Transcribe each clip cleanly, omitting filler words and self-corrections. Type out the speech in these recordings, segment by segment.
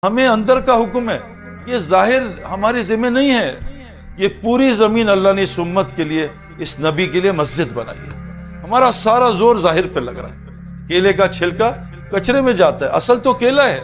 ہمیں اندر کا حکم ہے، یہ ظاہر ہمارے ذمہ نہیں ہے. یہ پوری زمین اللہ نے اس امت کے لیے، اس نبی کے لیے مسجد بنائی ہے. ہمارا سارا زور ظاہر پہ لگ رہا ہے. کیلے کا چھلکا کچرے میں جاتا ہے، اصل تو کیلا ہے.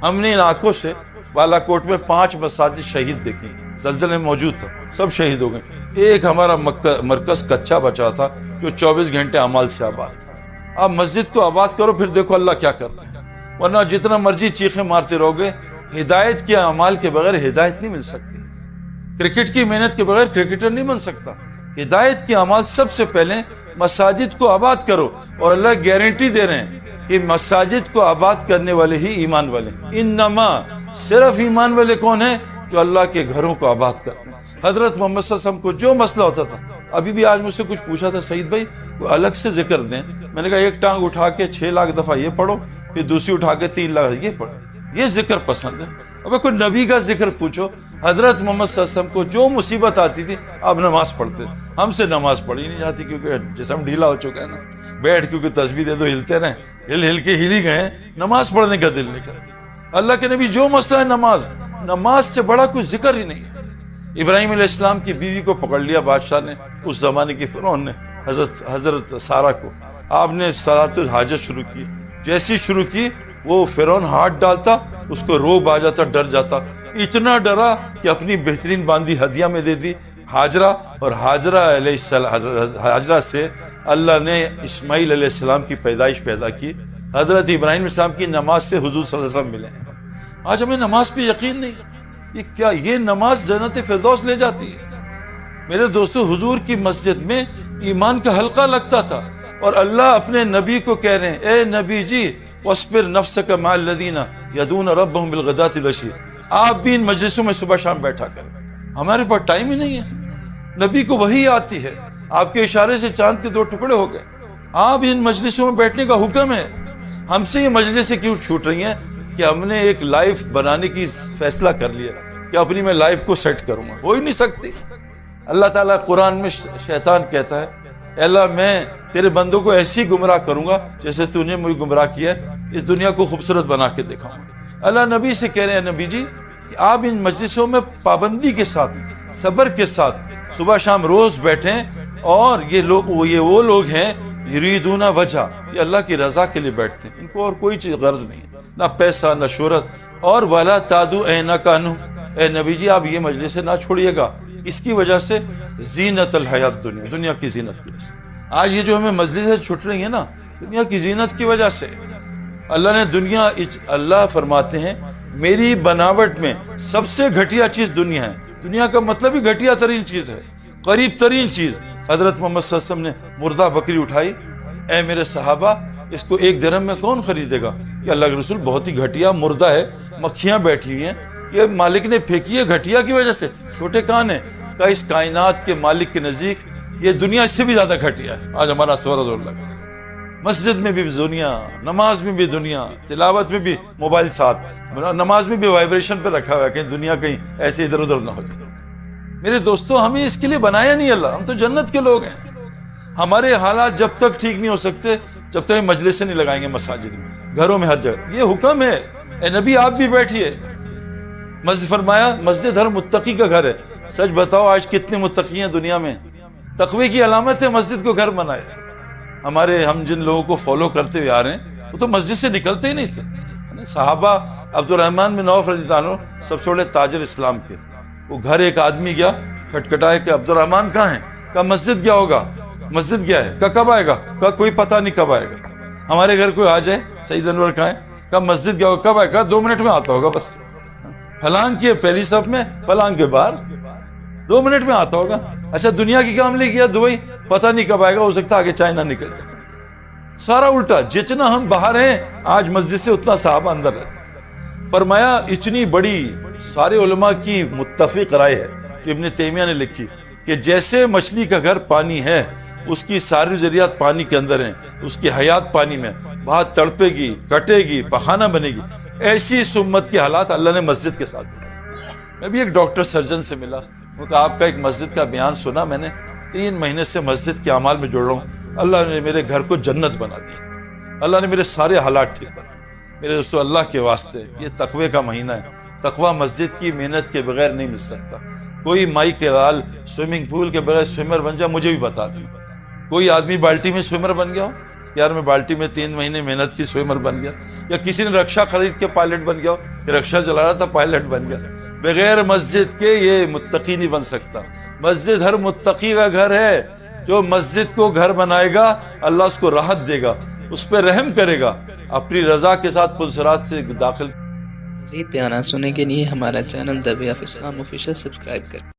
ہم نے ان آنکھوں سے بالا کوٹ میں 5 مساجد شہید دیکھی، زلزلے میں موجود تھا، سب شہید ہو گئے. ایک ہمارا مرکز کچا بچا تھا جو 24 گھنٹے اعمال سے آباد تھا. آپ مسجد کو آباد کرو، پھر دیکھو اللہ کیا کرتا ہے. ورنہ جتنا مرضی چیخیں مارتے رہو گے، ہدایت کے اعمال کے بغیر ہدایت نہیں مل سکتی. کرکٹ کی محنت کے بغیر کرکٹر نہیں بن سکتا. ہدایت کے اعمال سب سے پہلے مساجد کو آباد کرو، اور اللہ گارنٹی دے رہے ہیں کہ مساجد کو آباد کرنے والے ہی ایمان والے. انما صرف ایمان والے کون ہیں؟ جو اللہ کے گھروں کو آباد کرتے ہیں. حضرت محمد صلی اللہ علیہ وسلم کو جو مسئلہ ہوتا تھا، ابھی بھی آج مجھ سے کچھ پوچھا تھا، سعید بھائی کوئی الگ سے ذکر دیں. میں نے کہا ایک ٹانگ اٹھا کے 6 لاکھ دفعہ یہ پڑھو، پھر دوسری اٹھا کے 3 لاکھ یہ پڑھو. یہ ذکر پسند ہے. اب کوئی نبی کا ذکر پوچھو. حضرت محمد صلی اللہ علیہ وسلم کو جو مصیبت آتی تھی آپ نماز پڑھتے. ہم سے نماز پڑھی نہیں جاتی کیونکہ جسم ڈھیلا ہو چکا ہے نا. بیٹھ کیونکہ تسبیح دے دو ہلتے رہیں، ہل کے ہی گئے، نماز پڑھنے کا دل نہیں کرتا. اللہ کے نبی جو مسئلہ ہے نماز سے بڑا کوئی ذکر ہی نہیں ہے. ابراہیم علیہ السلام کی بیوی کو پکڑ لیا بادشاہ نے، اس زمانے کی فرعون نے، حضرت سارہ کو. آپ نے صلاۃ الحاجت شروع کی. جیسی شروع کی وہ فرعون ہاتھ ڈالتا، اس کو روب آ جاتا، ڈر جاتا. اتنا ڈرا کہ اپنی بہترین باندی ہدیہ میں دے دی، ہاجرہ. اور ہاجرہ سے اللہ نے اسماعیل علیہ السلام کی پیدائش پیدا کی. حضرت ابراہیم علیہ السلام کی نماز سے حضور صلی اللہ علیہ وسلم ملے ہیں. آج ہمیں نماز پہ یقین نہیں. یہ نماز جنت فردوس لے جاتی ہے. میرے دوستو، حضور کی مسجد میں ایمان کا حلقہ لگتا تھا، اور اللہ اپنے نبی کو کہہ رہے ہیں، اے نبی جی وَاصْبِرْ نَفْسَكَ مَعَ الَّذِينَ يَدْعُونَ رَبَّهُمْ بِالْغَدَاةِ وَالْعَشِيِّ. آپ بھی ان مجلسوں میں صبح شام بیٹھا کریں. ہمارے پاس ٹائم ہی نہیں ہے. نبی کو وحی آتی ہے، آپ کے اشارے سے چاند کے 2 ٹکڑے ہو گئے. آپ ان مجلسوں میں بیٹھنے کا حکم ہے. ہم سے یہ مجلسیں کیوں چھوٹ رہی ہیں کہ ہم نے ایک لائف بنانے کی فیصلہ کر لیا کہ اپنی میں لائف کو سیٹ کروں گا. ہو ہی نہیں سکتی. اللہ تعالیٰ قرآن میں شیطان کہتا ہے، اے اللہ میں تیرے بندوں کو ایسی گمراہ کروں گا جیسے تو نے مجھے گمراہ کیا ہے، اس دنیا کو خوبصورت بنا کے دکھاؤں گا. اللہ نبی سے کہہ رہے ہیں، نبی جی کہ آپ ان مجلسوں میں پابندی کے ساتھ، صبر کے ساتھ صبح شام روز بیٹھیں. اور یہ وہ لوگ ہیں یریدون وجہ، یہ اللہ کی رضا کے لیے بیٹھتے ہیں. ان کو اور کوئی چیز غرض نہیں، نہ پیسہ نہ شہرت. اور وَلَا تَعْدُوا عَيْنَكَ عَنْهُمْ، اے نبی جی آپ یہ مجلس نہ چھوڑیے گا. اس کی وجہ سے زینت الحیات دنیا کی زینت کی وجہ سے. آج یہ جو ہمیں مجلسیں چھوٹ رہی ہیں نا، دنیا کی زینت کی وجہ سے. اللہ فرماتے ہیں میری بناوٹ میں سب سے گھٹیا چیز دنیا ہے. دنیا کا مطلب ہی گھٹیا ترین چیز ہے، قریب ترین چیز. حضرت محمد صلی اللہ علیہ وسلم نے مردہ بکری اٹھائی، اے میرے صحابہ اس کو 1 درہم میں کون خریدے گا؟ کہ اللہ کے رسول بہت ہی گھٹیا مردہ ہے، مکھیاں بیٹھی ہوئی ہیں، یہ مالک نے پھینکی ہے گھٹیا کی وجہ سے. چھوٹے کان ہیں کہ اس کائنات کے مالک کے نزدیک یہ دنیا اس سے بھی زیادہ گھٹیا ہے. آج ہمارا سورہ زور لگا، مسجد میں بھی دنیا، نماز میں بھی دنیا، تلاوت میں بھی موبائل ساتھ، نماز میں بھی وائبریشن پہ رکھا ہوا ہے کہ دنیا کہیں ایسے ادھر ادھر نہ ہو جائے. میرے دوستو، ہمیں اس کے لیے بنایا نہیں اللہ. ہم تو جنت کے لوگ ہیں. ہمارے حالات جب تک ٹھیک نہیں ہو سکتے جب تک مجلس سے نہیں لگائیں گے مساجد میں، گھروں میں، ہر جگہ. یہ حکم ہے. اے نبی آپ بھی بیٹھیے. مسجد فرمایا مسجد ہر متقی کا گھر ہے. سچ بتاؤ آج کتنے متقی ہیں دنیا میں؟ تقوی کی علامت ہے مسجد کو گھر بنائے. ہم جن لوگوں کو فالو کرتے ہوئے آ رہے ہیں وہ تو مسجد سے نکلتے ہی نہیں تھے. صحابہ عبد الرحمن بن عوف رضی اللہ عنہ سب سے بڑے تاجر اسلام کے، وہ گھر ایک آدمی گیا، کھٹکھٹائے کہ عبد الرحمن کہاں ہیں؟ کہا مسجد گیا ہوگا. مسجد گیا ہے. کہا کب آئے گا؟ کہا کوئی پتہ نہیں کب آئے گا. ہمارے گھر کوئی آ جائے، سعید انور کہاں ہے؟ کہا مسجد گیا ہوگا. کب آئے گا؟ 2 منٹ میں آتا ہوگا. بس فلان کے پہلی صف میں، فلان کے باہر، 2 منٹ میں آتا ہوگا. اچھا دنیا کی کام لے گیا دبئی، پتہ نہیں کب آئے گا، ہو سکتا آگے چائنا نکل جائے. سارا الٹا. جتنا ہم باہر ہیں آج مسجد سے اتنا صحابہ اندر رہتے. فرمایا اتنی بڑی سارے علماء کی متفق رائے ہے کہ ابن تیمیہ نے لکھی کہ جیسے مچھلی کا گھر پانی ہے، اس کی ساری ضروریات پانی کے اندر ہیں، اس کی حیات پانی میں، بہت تڑپے گی، کٹے گی، پخانہ بنے گی. ایسی اس امت کے حالات اللہ نے مسجد کے ساتھ دیا. میں بھی ایک ڈاکٹر سرجن سے ملا، وہ کہا آپ کا ایک مسجد کا بیان سنا میں نے، 3 مہینے سے مسجد کے اعمال میں جڑ رہا ہوں. اللہ نے میرے گھر کو جنت بنا دی. اللہ نے میرے سارے حالات ٹھیک بنا. میرے دوستو اللہ کے واسطے یہ تقوی کا مہینہ ہے. تقوی مسجد کی محنت کے بغیر نہیں مل سکتا. کوئی مائی کے لال سوئمنگ پول کے بغیر سوئمر بن جائے مجھے بھی بتا دیں. کوئی آدمی بالٹی میں سوئمر بن گیا ہو, یار میں بالٹی میں 3 مہینے محنت کی سوئمر بن گیا. یا کسی نے رکشا خرید کے پائلٹ بن گیا ہو کہ رکشا چلا رہا تھا پائلٹ بن گیا. بغیر مسجد کے یہ متقی نہیں بن سکتا. مسجد ہر متقی کا گھر ہے. جو مسجد کو گھر بنائے گا اللہ اس کو راحت دے گا, اس پہ رحم کرے گا, اپنی رضا کے ساتھ پلسرات سے داخل. مزید بیانات سننے کے لیے ہمارا channel The Way of Islam official subscribe کریں.